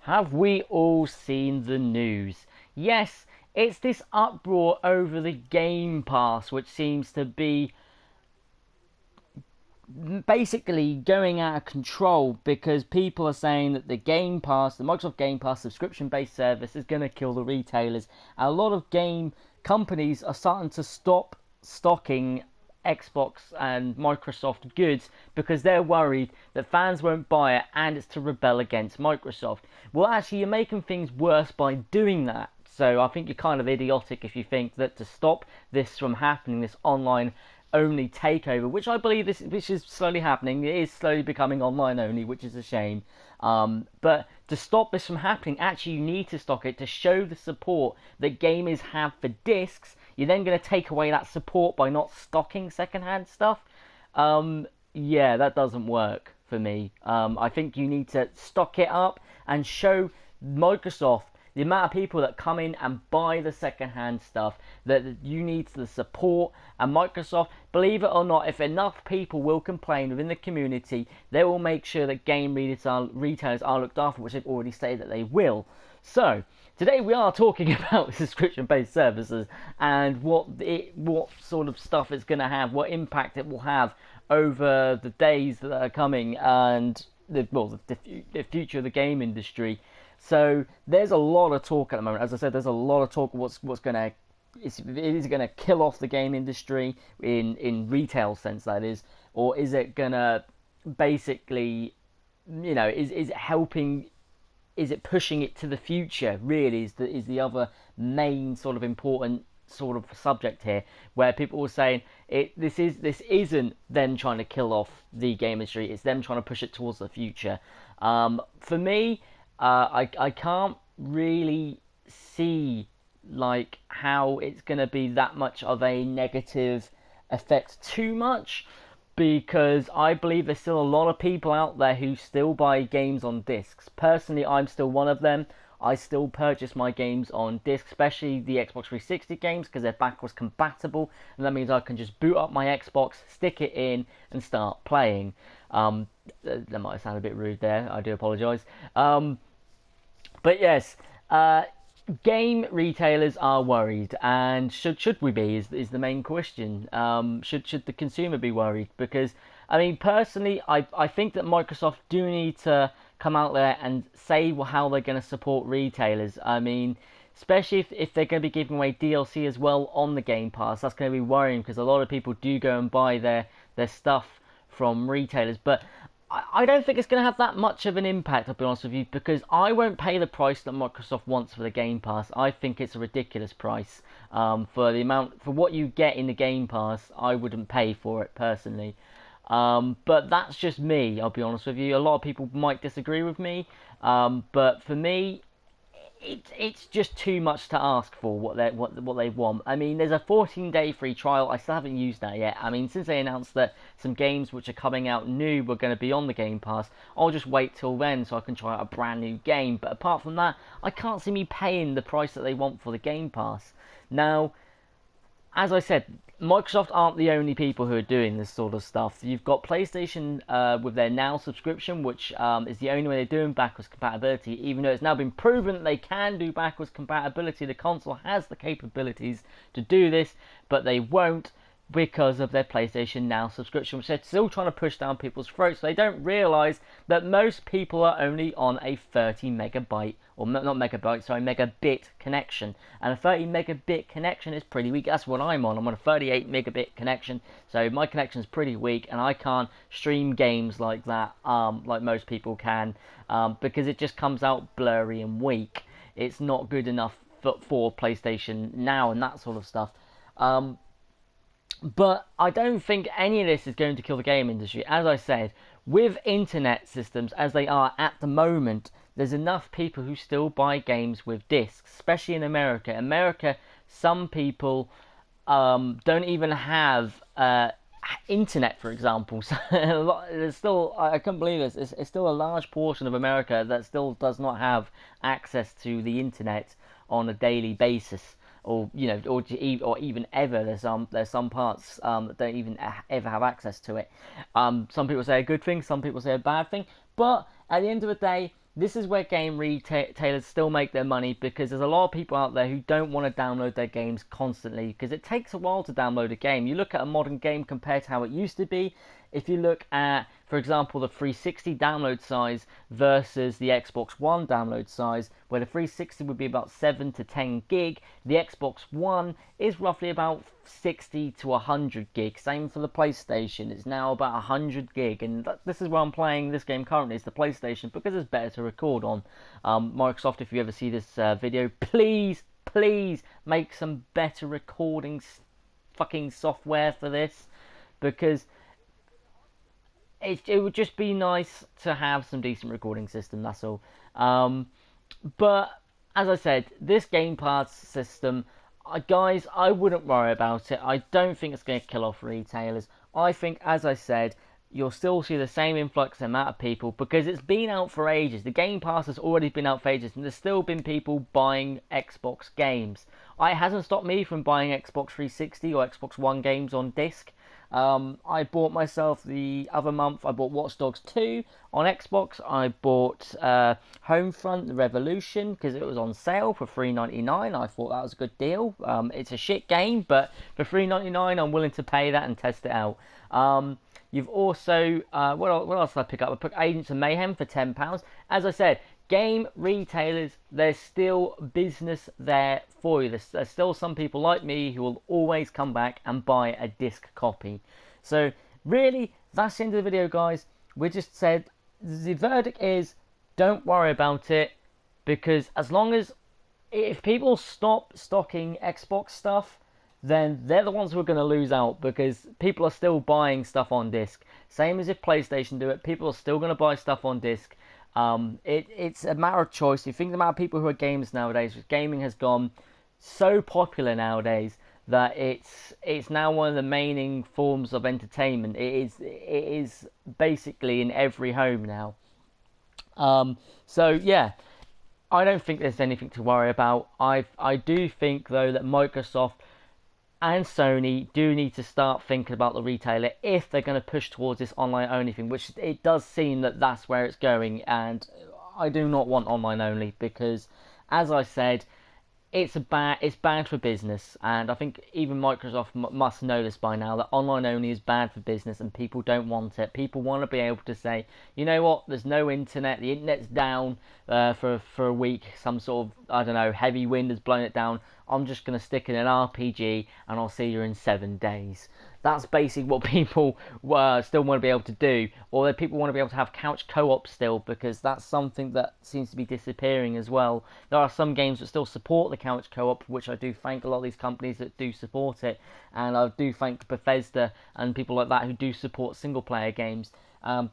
Have we all seen the news? Yes, it's this uproar over the Game Pass, which seems to be basically going out of control because people are saying that the Game Pass, the Microsoft Game Pass subscription-based service, is going to kill the retailers. And a lot of game companies are starting to stop stocking Xbox and Microsoft goods because they're worried that fans won't buy it and it's to rebel against Microsoft. Well, actually, you're making things worse by doing that. So I think you're kind of idiotic if you think that to stop this from happening, this online only takeover, which I believe which is slowly happening. It is slowly becoming online only, which is a shame. But to stop this from happening, actually, you need to stock it to show the support that gamers have for discs. You're then going to take away that support by not stocking secondhand stuff. Yeah, that doesn't work for me. I think you need to stock it up and show Microsoft the amount of people that come in and buy the second-hand stuff, that you need the support. And Microsoft, believe it or not, if enough people will complain within the community, they will make sure that game retailers are looked after, which they've already stated that they will. So today we are talking about subscription-based services and what sort of stuff it's going to have, what impact it will have over the days that are coming, and the future of the game industry. So there's a lot of talk at the moment. As I said, there's a lot of talk of what's going to is it going to kill off the game industry in retail sense, that is, or is it going to basically, is it helping? Is it pushing it to the future? Really, is the other main sort of important sort of subject here, where people were saying this isn't them trying to kill off the game industry. It's them trying to push it towards the future. For me. I can't really see like how it's going to be that much of a negative effect too much, because I believe there's still a lot of people out there who still buy games on discs. Personally, I'm still one of them. I still purchase my games on disc, especially the Xbox 360 games, because they're backwards compatible, and that means I can just boot up my Xbox, stick it in, and start playing. That might sound a bit rude there. I do apologise. But yes, game retailers are worried, and should we be is the main question. Should the consumer be worried? Because I mean, personally, I think that Microsoft do need to come out there and say how they're going to support retailers. I mean, especially if they're going to be giving away DLC as well on the Game Pass, that's going to be worrying because a lot of people do go and buy their stuff from retailers. But I don't think it's going to have that much of an impact, I'll be honest with you, because I won't pay the price that Microsoft wants for the Game Pass. I think it's a ridiculous price for what you get in the Game Pass. I wouldn't pay for it personally, but that's just me. I'll be honest with you. A lot of people might disagree with me, but for me, it's just too much to ask for what they want. I mean, there's a 14-day free trial. I still haven't used that yet. I mean, since they announced that some games which are coming out new were going to be on the Game Pass, I'll just wait till then so I can try out a brand new game. But apart from that, I can't see me paying the price that they want for the Game Pass. Now, as I said, Microsoft aren't the only people who are doing this sort of stuff. You've got PlayStation with their Now subscription, which is the only way they're doing backwards compatibility, even though it's now been proven that they can do backwards compatibility. The console has the capabilities to do this, but they won't because of their PlayStation Now subscription, which they're still trying to push down people's throats. They don't realise that most people are only on a 30 megabyte, or not megabyte, sorry, megabit connection. And a 30 megabit connection is pretty weak. That's what I'm on. I'm on a 38 megabit connection, so my connection is pretty weak, and I can't stream games like that, like most people can, because it just comes out blurry and weak. It's not good enough for PlayStation Now and that sort of stuff. But I don't think any of this is going to kill the game industry. As I said, with internet systems as they are at the moment, there's enough people who still buy games with discs, especially in America. America, some people don't even have internet, for example. So there's still, I can't believe this, it's still a large portion of America that still does not have access to the internet on a daily basis. Or or even ever. There's some parts that don't even ever have access to it. Some people say a good thing, some people say a bad thing. But at the end of the day, this is where game retailers still make their money, because there's a lot of people out there who don't want to download their games constantly, because it takes a while to download a game. You look at a modern game compared to how it used to be. If you look at, for example, the 360 download size versus the Xbox One download size, where the 360 would be about 7 to 10 gig, the Xbox One is roughly about 60 to 100 gig. Same for the PlayStation, it's now about 100 gig, and this is where I'm playing this game currently, is the PlayStation, because it's better to record on. Microsoft, if you ever see this video, please make some better recording fucking software for this, because it would just be nice to have some decent recording system, that's all. But as I said, this Game Pass system, guys, I wouldn't worry about it. I don't think it's going to kill off retailers. I think, as I said, you'll still see the same influx amount of people, because it's been out for ages. The Game Pass has already been out for ages, and there's still been people buying Xbox games. It hasn't stopped me from buying Xbox 360 or Xbox One games on disc. I bought myself the other month, I bought Watch Dogs 2 on Xbox. I bought Homefront The Revolution because it was on sale for $3.99. I thought that was a good deal. It's a shit game, but for $3.99 I'm willing to pay that and test it out. You've also, what else did I pick up? I picked Agents of Mayhem for £10. As I said, game retailers, there's still business there for you. There's still some people like me who will always come back and buy a disc copy. So really, that's the end of the video, guys. We just said the verdict is don't worry about it, because as long as, if people stop stocking Xbox stuff, then they're the ones who are going to lose out, because people are still buying stuff on disc. Same as if PlayStation do it, people are still going to buy stuff on disc. It's a matter of choice. You think the amount of people who are gamers nowadays, gaming has gone so popular nowadays that it's now one of the main forms of entertainment. It is basically in every home now. So yeah, I don't think there's anything to worry about. I do think though that Microsoft and Sony do need to start thinking about the retailer if they're going to push towards this online only thing, which it does seem that that's where it's going, and I do not want online only, because as I said, it's bad for business, and I think even Microsoft must know this by now, that online only is bad for business and people don't want it. People want to be able to say, you know what, there's no internet, the internet's down for a week, some sort of, I don't know, heavy wind has blown it down, I'm just going to stick in an RPG and I'll see you in 7 days. That's basically what people still want to be able to do. Or that people want to be able to have couch co-op still, because that's something that seems to be disappearing as well. There are some games that still support the couch co-op, which I do thank a lot of these companies that do support it. And I do thank Bethesda and people like that who do support single player games.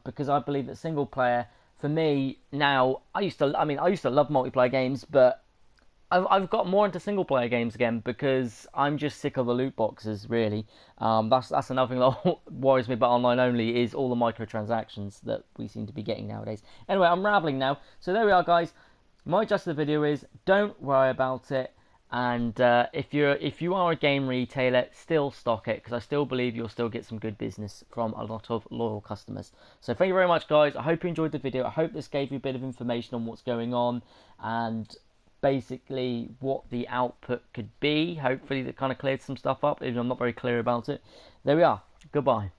Because I believe that single player, for me, now, I used to love multiplayer games, but I've got more into single player games again, because I'm just sick of the loot boxes, really. That's another thing that worries me about online only, is all the microtransactions that we seem to be getting nowadays. Anyway, I'm rambling now. So there we are, guys. My just the video is don't worry about it, and if you are a game retailer, still stock it, because I still believe you'll still get some good business from a lot of loyal customers. So thank you very much, guys. I hope you enjoyed the video. I hope this gave you a bit of information on what's going on, and basically what the output could be. Hopefully that kind of cleared some stuff up, even though I'm not very clear about it. There we are. Goodbye.